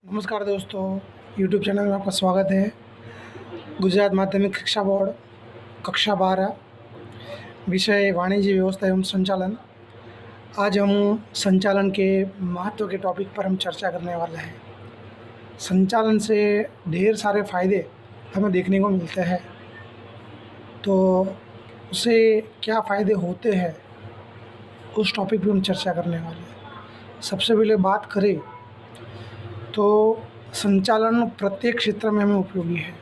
नमस्कार दोस्तों, YouTube channel में आपका स्वागत है। गुजरात माध्यमिक शिक्षा बोर्ड कक्षा 12 विषय वाणिज्य व्यवस्था एवं संचालन। आज हम संचालन के महत्व के टॉपिक पर हम चर्चा करने वाले हैं। संचालन से ढेर सारे फायदे हमें देखने को मिलते हैं, तो उससे क्या फ़ायदे होते हैं उस टॉपिक पर हम चर्चा करने वाले हैं। सबसे पहले बात करें तो संचालन प्रत्येक क्षेत्र में हमें उपयोगी है।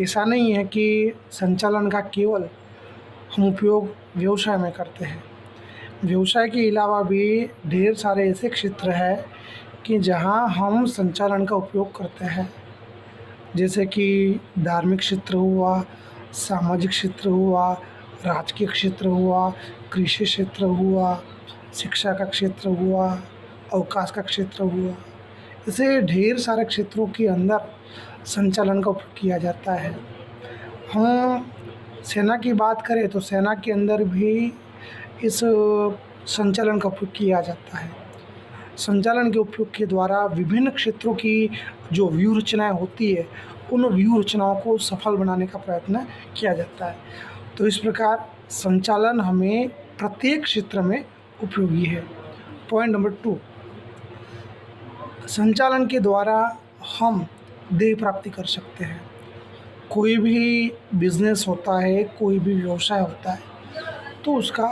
ऐसा नहीं है कि संचालन का केवल हम उपयोग व्यवसाय में करते हैं। व्यवसाय के अलावा भी ढेर सारे ऐसे क्षेत्र हैं कि जहां हम संचालन का उपयोग करते हैं, जैसे कि धार्मिक क्षेत्र हुआ, सामाजिक क्षेत्र हुआ, राजकीय क्षेत्र हुआ, कृषि क्षेत्र हुआ, शिक्षा का क्षेत्र हुआ, अवकाश का क्षेत्र हुआ। ऐसे ढेर सारे क्षेत्रों के अंदर संचालन का उपयोग किया जाता है। हम सेना की बात करें तो सेना के अंदर भी इस संचालन का उपयोग किया जाता है। संचालन के उपयोग के द्वारा विभिन्न क्षेत्रों की जो व्यूह रचनाएँ होती है, उन व्यूह रचनाओं को सफल बनाने का प्रयत्न किया जाता है। तो इस प्रकार संचालन हमें प्रत्येक क्षेत्र में उपयोगी है। पॉइंट नंबर 2, संचालन के द्वारा हम ध्येय प्राप्ति कर सकते हैं। कोई भी बिजनेस होता है, कोई भी व्यवसाय होता है, तो उसका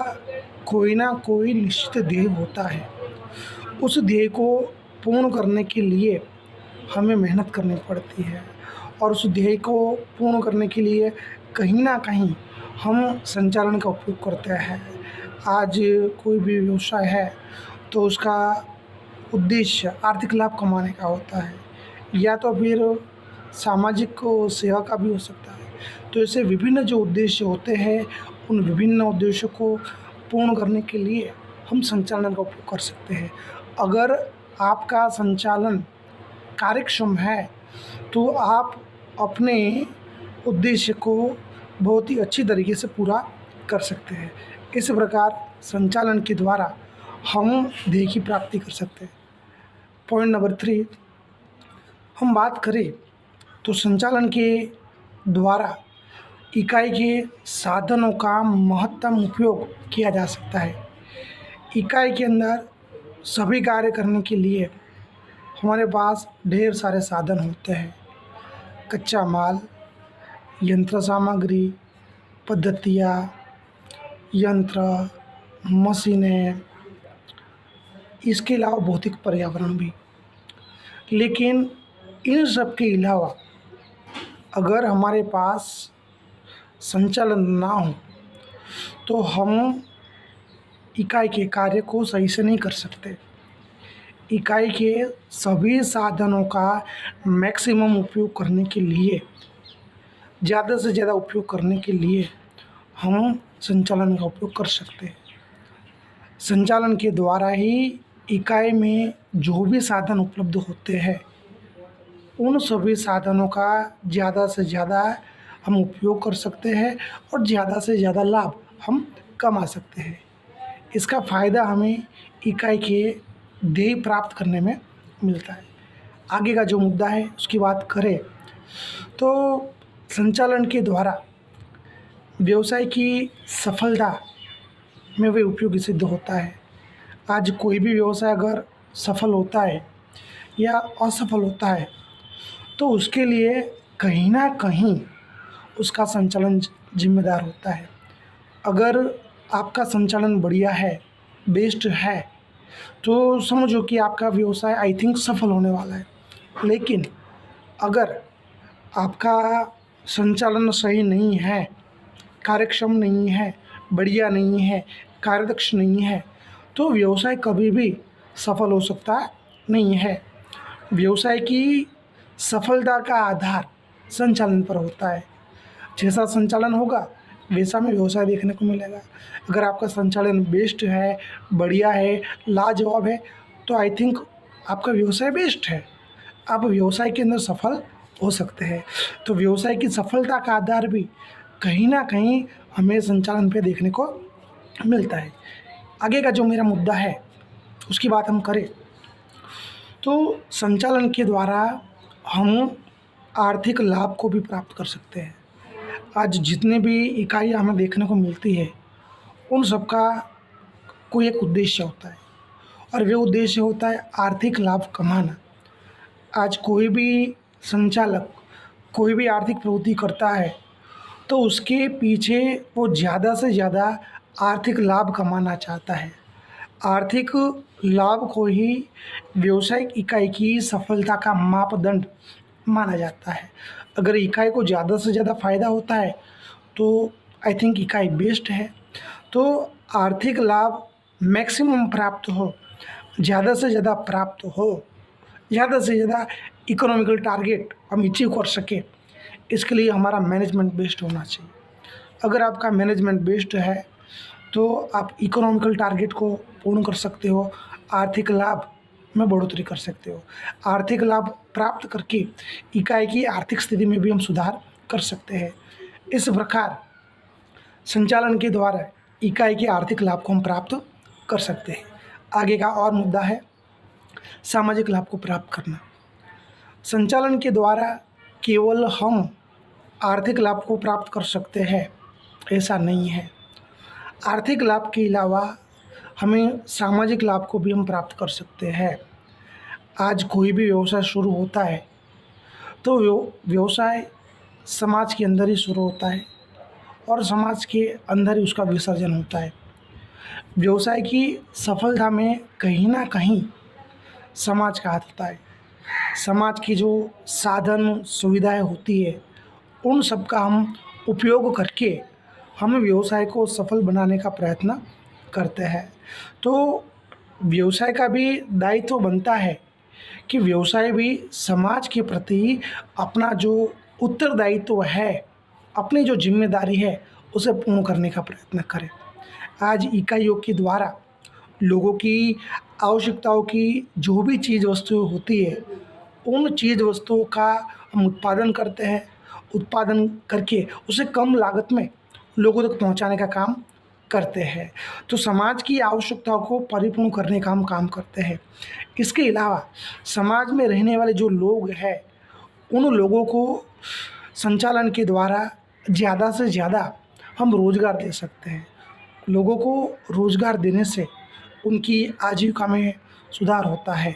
कोई ना कोई निश्चित ध्येय होता है। उस ध्येय को पूर्ण करने के लिए हमें मेहनत करनी पड़ती है, और उस ध्येय को पूर्ण करने के लिए कहीं ना कहीं हम संचालन का उपयोग करते हैं। आज कोई भी व्यवसाय है तो उसका उद्देश्य आर्थिक लाभ कमाने का होता है, या तो फिर सामाजिक सेवा का भी हो सकता है। तो ऐसे विभिन्न जो उद्देश्य होते हैं, उन विभिन्न उद्देश्यों को पूर्ण करने के लिए हम संचालन का उपयोग कर सकते हैं। अगर आपका संचालन कार्यक्षम है तो आप अपने उद्देश्य को बहुत ही अच्छी तरीके से पूरा कर सकते हैं। इस प्रकार संचालन के द्वारा हम ध्येय की प्राप्ति कर सकते हैं। पॉइंट नंबर 3, हम बात करें तो संचालन के द्वारा इकाई के साधनों का महत्तम उपयोग किया जा सकता है। इकाई के अंदर सभी कार्य करने के लिए हमारे पास ढेर सारे साधन होते हैं। कच्चा माल, यंत्र सामग्री, पद्धतियाँ, यंत्र, मशीनें, इसके अलावा भौतिक पर्यावरण भी। लेकिन इन सब के अलावा अगर हमारे पास संचालन ना हो तो हम इकाई के कार्य को सही से नहीं कर सकते। इकाई के सभी साधनों का मैक्सिमम उपयोग करने के लिए, ज़्यादा से ज़्यादा उपयोग करने के लिए हम संचालन का उपयोग कर सकते हैं। संचालन के द्वारा ही इकाई में जो भी साधन उपलब्ध होते हैं, उन सभी साधनों का ज़्यादा से ज़्यादा हम उपयोग कर सकते हैं और ज़्यादा से ज़्यादा लाभ हम कमा सकते हैं। इसका फ़ायदा हमें इकाई के ध्येय प्राप्त करने में मिलता है। आगे का जो मुद्दा है उसकी बात करें तो संचालन के द्वारा व्यवसाय की सफलता में वे उपयोगी सिद्ध होता है। आज कोई भी व्यवसाय अगर सफल होता है या असफल होता है तो उसके लिए कहीं ना कहीं उसका संचालन जिम्मेदार होता है। अगर आपका संचालन बढ़िया है, बेस्ट है, तो समझो कि आपका व्यवसाय आई थिंक सफल होने वाला है। लेकिन अगर आपका संचालन सही नहीं है, कार्यक्षम नहीं है, बढ़िया नहीं है, कार्यदक्ष नहीं है, तो व्यवसाय कभी भी सफल हो सकता नहीं है। व्यवसाय की सफलता का आधार संचालन पर होता है। जैसा संचालन होगा वैसा में व्यवसाय देखने को मिलेगा। अगर आपका संचालन बेस्ट है, बढ़िया है, लाजवाब है, तो आई थिंक आपका व्यवसाय बेस्ट है, आप व्यवसाय के अंदर सफल हो सकते हैं। तो व्यवसाय की सफलता का आधार भी कहीं ना कहीं हमें संचालन पे देखने को मिलता है। आगे का जो मेरा मुद्दा है उसकी बात हम करें तो संचालन के द्वारा हम आर्थिक लाभ को भी प्राप्त कर सकते हैं। आज जितने भी इकाइयाँ हमें देखने को मिलती है, उन सबका कोई एक उद्देश्य होता है और वो उद्देश्य होता है आर्थिक लाभ कमाना। आज कोई भी संचालक कोई भी आर्थिक प्रवृत्ति करता है, तो उसके पीछे वो ज़्यादा से ज़्यादा आर्थिक लाभ कमाना चाहता है। आर्थिक लाभ को ही व्यावसायिक इकाई की सफलता का मापदंड माना जाता है। अगर इकाई को ज़्यादा से ज़्यादा फ़ायदा होता है, तो आई थिंक इकाई बेस्ट है। तो आर्थिक लाभ मैक्सिमम प्राप्त हो, ज़्यादा से ज़्यादा प्राप्त हो, ज़्यादा से ज़्यादा इकोनॉमिकल टारगेट हम अचीव कर सकें, इसके लिए हमारा मैनेजमेंट बेस्ट होना चाहिए। अगर आपका मैनेजमेंट बेस्ट है, तो आप इकोनॉमिकल टारगेट को पूर्ण कर सकते हो, आर्थिक लाभ में बढ़ोतरी कर सकते हो। आर्थिक लाभ प्राप्त करके इकाई की आर्थिक स्थिति में भी हम सुधार कर सकते हैं। इस प्रकार संचालन के द्वारा इकाई के आर्थिक लाभ को हम प्राप्त कर सकते हैं। आगे का और मुद्दा है सामाजिक लाभ को प्राप्त करना। संचालन के द्वारा केवल हम आर्थिक लाभ को प्राप्त कर सकते हैं, ऐसा नहीं है। आर्थिक लाभ के अलावा हमें सामाजिक लाभ को भी हम प्राप्त कर सकते हैं। आज कोई भी व्यवसाय शुरू होता है, तो व्यवसाय समाज के अंदर ही शुरू होता है और समाज के अंदर ही उसका विसर्जन होता है। व्यवसाय की सफलता में कहीं ना कहीं समाज का हाथ होता है। समाज की जो साधन सुविधाएं होती है, उन सब का हम उपयोग करके हम व्यवसाय को सफल बनाने का प्रयत्न करते हैं। तो व्यवसाय का भी दायित्व बनता है कि व्यवसाय भी समाज के प्रति अपना जो उत्तरदायित्व है, अपनी जो जिम्मेदारी है, उसे पूर्ण करने का प्रयत्न करें। आज इकाइयों के द्वारा लोगों की आवश्यकताओं की जो भी चीज़ वस्तुएं होती है, उन चीज़ वस्तुओं का हम उत्पादन करते हैं। उत्पादन करके उसे कम लागत में लोगों तक पहुंचाने का काम करते हैं। तो समाज की आवश्यकताओं को परिपूर्ण करने का हम काम करते हैं। इसके अलावा समाज में रहने वाले जो लोग हैं, उन लोगों को संचालन के द्वारा ज़्यादा से ज़्यादा हम रोज़गार दे सकते हैं। लोगों को रोज़गार देने से उनकी आजीविका में सुधार होता है,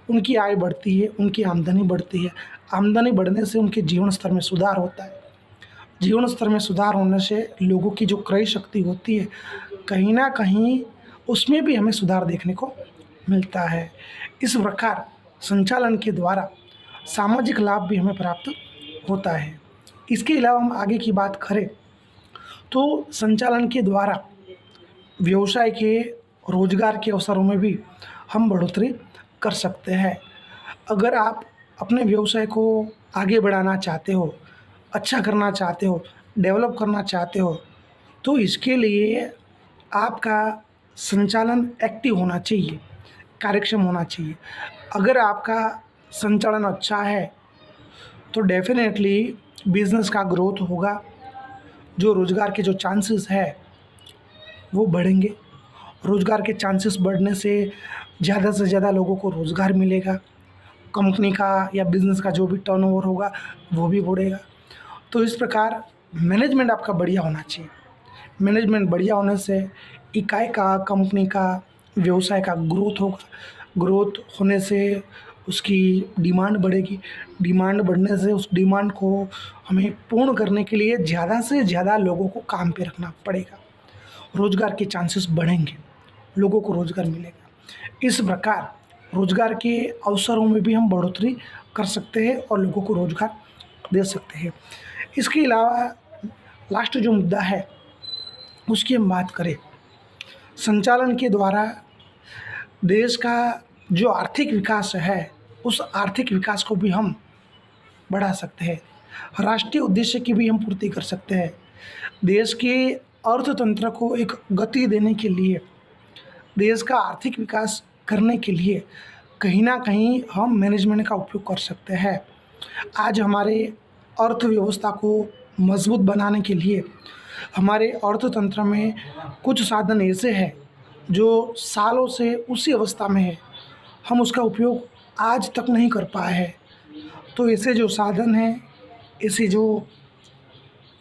उनकी आय बढ़ती है, उनकी आमदनी बढ़ती है। आमदनी बढ़ने से उनके जीवन स्तर में सुधार होता है। जीवन स्तर में सुधार होने से लोगों की जो क्रय शक्ति होती है, कहीं ना कहीं उसमें भी हमें सुधार देखने को मिलता है। इस प्रकार संचालन के द्वारा सामाजिक लाभ भी हमें प्राप्त होता है। इसके अलावा हम आगे की बात करें, तो संचालन के द्वारा व्यवसाय के रोजगार के अवसरों में भी हम बढ़ोतरी कर सकते हैं। अगर आप अपने व्यवसाय को आगे बढ़ाना चाहते हो, अच्छा करना चाहते हो, डेवलप करना चाहते हो, तो इसके लिए आपका संचालन एक्टिव होना चाहिए, कार्यक्षम होना चाहिए। अगर आपका संचालन अच्छा है, तो डेफिनेटली बिजनेस का ग्रोथ होगा, जो रोज़गार के जो चांसेस है वो बढ़ेंगे। रोज़गार के चांसेस बढ़ने से ज़्यादा से ज़्यादा लोगों को रोज़गार मिलेगा, कंपनी का या बिज़नेस का जो भी टर्नओवर होगा वो भी बढ़ेगा। तो इस प्रकार मैनेजमेंट आपका बढ़िया होना चाहिए। मैनेजमेंट बढ़िया होने से इकाई का, कंपनी का, व्यवसाय का ग्रोथ होगा। ग्रोथ होने से उसकी डिमांड बढ़ेगी। डिमांड बढ़ने से उस डिमांड को हमें पूर्ण करने के लिए ज़्यादा से ज़्यादा लोगों को काम पे रखना पड़ेगा। रोज़गार के चांसेस बढ़ेंगे, लोगों को रोज़गार मिलेगा। इस प्रकार रोज़गार के अवसरों में भी हम बढ़ोतरी कर सकते हैं और लोगों को रोज़गार दे सकते हैं। इसके अलावा लास्ट जो मुद्दा है उसकी हम बात करें, संचालन के द्वारा देश का जो आर्थिक विकास है, उस आर्थिक विकास को भी हम बढ़ा सकते हैं। राष्ट्रीय उद्देश्य की भी हम पूर्ति कर सकते हैं। देश के अर्थतंत्र को एक गति देने के लिए, देश का आर्थिक विकास करने के लिए कहीं ना कहीं हम मैनेजमेंट का उपयोग कर सकते हैं। आज हमारे अर्थव्यवस्था को मजबूत बनाने के लिए हमारे अर्थतंत्र में कुछ साधन ऐसे हैं जो सालों से उसी अवस्था में है, हम उसका उपयोग आज तक नहीं कर पाए हैं। तो ऐसे जो साधन हैं, ऐसी जो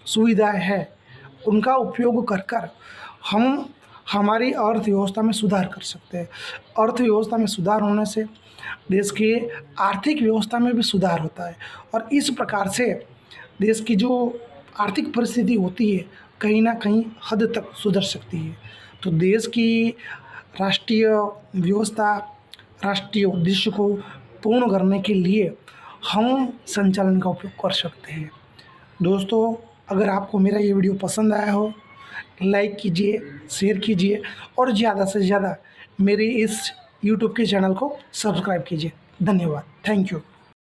सुविधाएं हैं, उनका उपयोग कर कर हम हमारी अर्थव्यवस्था में सुधार कर सकते हैं। अर्थव्यवस्था में सुधार होने से देश की आर्थिक व्यवस्था में भी सुधार होता है, और इस प्रकार से देश की जो आर्थिक परिस्थिति होती है, कहीं न कहीं हद तक सुधर सकती है। तो देश की राष्ट्रीय व्यवस्था, राष्ट्रीय उद्देश्य को पूर्ण करने के लिए हम संचालन का उपयोग कर सकते हैं। दोस्तों, अगर आपको मेरा ये वीडियो पसंद आया हो, लाइक कीजिए, शेयर कीजिए और ज़्यादा से ज़्यादा मेरे इस यूट्यूब के चैनल को सब्सक्राइब कीजिए। धन्यवाद। Thank you.